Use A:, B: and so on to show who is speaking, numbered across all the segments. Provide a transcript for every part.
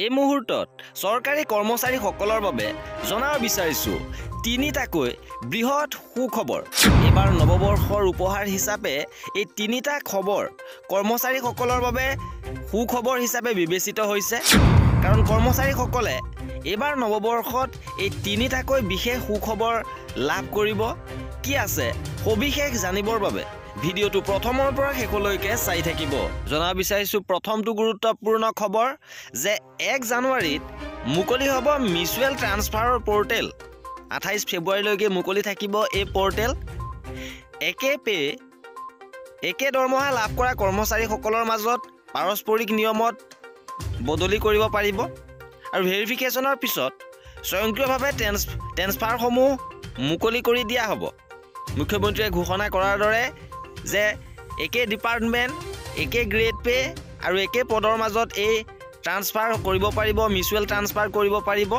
A: এই মুহূৰ্তত চৰকাৰী কৰ্মচাৰীসকলৰ বাবে জনাব বিচাৰিছো তিনিটাকৈ বৃহৎ সুখবৰ। এবাৰ নৱবৰ্ষৰ উপহাৰ হিচাপে এই তিনিটা খবৰ কৰ্মচাৰীসকলৰ বাবে সুখবৰ হিচাপে বিবেচিত হৈছে। কাৰণ কৰ্মচাৰীসকলে এবাৰ নৱবৰ্ষত এই তিনিটাকৈ বিশেষ সুখবৰ লাভ কৰিব। কি আছে সবিশেষ জানিবৰ বাবে ভিডিওটো প্ৰথমৰ পৰা শেষলৈকে চাই থাকিব। জনাব বিচাৰিছো প্ৰথমটো গুৰুত্বপূৰ্ণ খবৰ যে 1 জানুৱাৰীত মুকলি হ'ব মিউচুৱেল ট্ৰান্সফাৰৰ পৰ্টেল। 28 ফেব্ৰুৱাৰীলৈকে মুকলি থাকিব এই পৰ্টেল। একে দৰমহা লাভ কৰা কৰ্মচাৰীসকলৰ মাজত পাৰস্পৰিক নিয়মত বদলি কৰিব পাৰিব আৰু ভেৰিফিকেশ্যনৰ পিছত স্বয়ংক্ৰিয়ভাৱে ট্ৰেন্সফাৰসমূহ মুকলি কৰি দিয়া হ'ব। মুখ্যমন্ত্ৰীয়ে ঘোষণা কৰাৰ দৰে যে একে ডিপাৰ্টমেণ্ট, একে গ্ৰেড পে আৰু একে পদৰ মাজত এই ট্ৰান্সফাৰ কৰিব পাৰিব, মিউচুৱেল ট্ৰান্সফাৰ কৰিব পাৰিব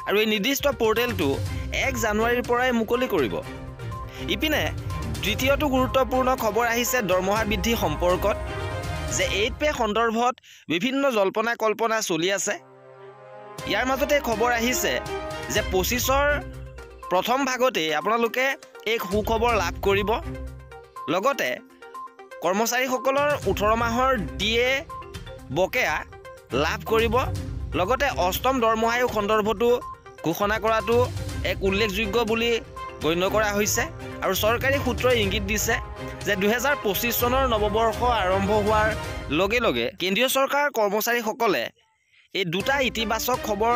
A: আৰু এই নিৰ্দিষ্ট পৰ্টেলটো 1 জানুৱাৰীৰ পৰাই মুকলি কৰিব। ইপিনে দ্বিতীয়টো গুৰুত্বপূৰ্ণ খবৰ আহিছে দৰমহা বৃদ্ধি সম্পৰ্কত যে 8 পে সন্দৰ্ভত বিভিন্ন জল্পনা কল্পনা চলি আছে। ইয়াৰ মাজতে খবৰ আহিছে যে 25ৰ প্ৰথম ভাগতে আপোনালোকে এই সুখবৰ লাভ কৰিব। লগতে কৰ্মচাৰীসকলৰ 18 মাহৰ DA বকেয়া লাভ কৰিব। লগতে অষ্টম দৰমহা আয়োগ সন্দৰ্ভতো ঘোষণা কৰাটো এক উল্লেখযোগ্য বুলি গণ্য কৰা হৈছে আৰু চৰকাৰী সূত্ৰই ইংগিত দিছে যে 2025 চনৰ নৱবৰ্ষ আৰম্ভ হোৱাৰ লগে লগে কেন্দ্ৰীয় চৰকাৰৰ কৰ্মচাৰীসকলে এই দুটা ইতিবাচক খবৰ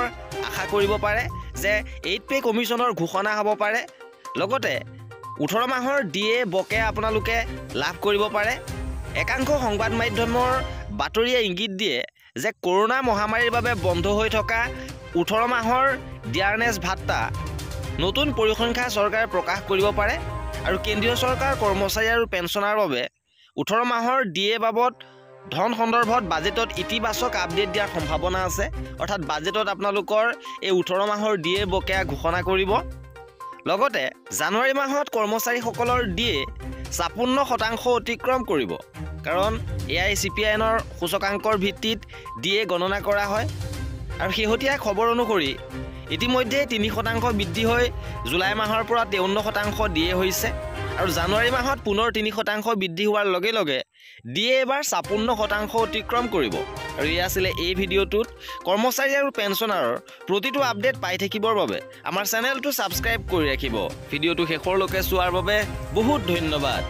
A: আশা কৰিব পাৰে যে 8 পে কমিশ্যনৰ ঘোষণা হ'ব পাৰে। লগতে 18 মাহৰ DA বকেয়া আপোনালোকে লাভ কৰিব পাৰে। একাংশ সংবাদ মাধ্যমৰ বাতৰিয়ে ইংগিত দিয়ে যে কৰোনা মহামাৰীৰ বাবে বন্ধ হৈ থকা 18 মাহৰ ডিয়াৰনেছ ভাত্তা নতুন পৰিসংখ্যা চৰকাৰে প্ৰকাশ কৰিব পাৰে আৰু কেন্দ্ৰীয় চৰকাৰ কৰ্মচাৰী আৰু পেঞ্চনাৰ বাবে 18 মাহৰ DA বাবদ ধন সন্দৰ্ভত বাজেটত ইতিবাচক আপডেট দিয়াৰ সম্ভাৱনা আছে। অৰ্থাৎ বাজেটত আপোনালোকৰ এই 18 মাহৰ DA বকেয়া ঘোষণা কৰিব। লগতে জানুৱাৰী মাহত কৰ্মচাৰীসকলৰ DA 56% অতিক্ৰম কৰিব। কাৰণ AICPINৰ সূচকাংকৰ ভিত্তিত DA গণনা কৰা হয় আৰু শেহতীয়া খবৰ অনুসৰি ইতিমধ্যে 3% বৃদ্ধি হৈ জুলাই মাহৰ পৰা 53% DA হৈছে আৰু জানুৱাৰী মাহত পুনৰ 3% বৃদ্ধি হোৱাৰ লগে লগে DA এবাৰ 56% অতিক্ৰম কৰিব। আৰু এয়া আছিলে এই ভিডিঅ'টোত কৰ্মচাৰী আৰু পেঞ্চনাৰৰ প্ৰতিটো আপডেট পাই থাকিবৰ বাবে আমাৰ চেনেলটো ছাবস্ক্ৰাইব কৰি ৰাখিব। ভিডিঅ'টো শেষৰলৈকে চোৱাৰ বাবে বহুত ধন্যবাদ।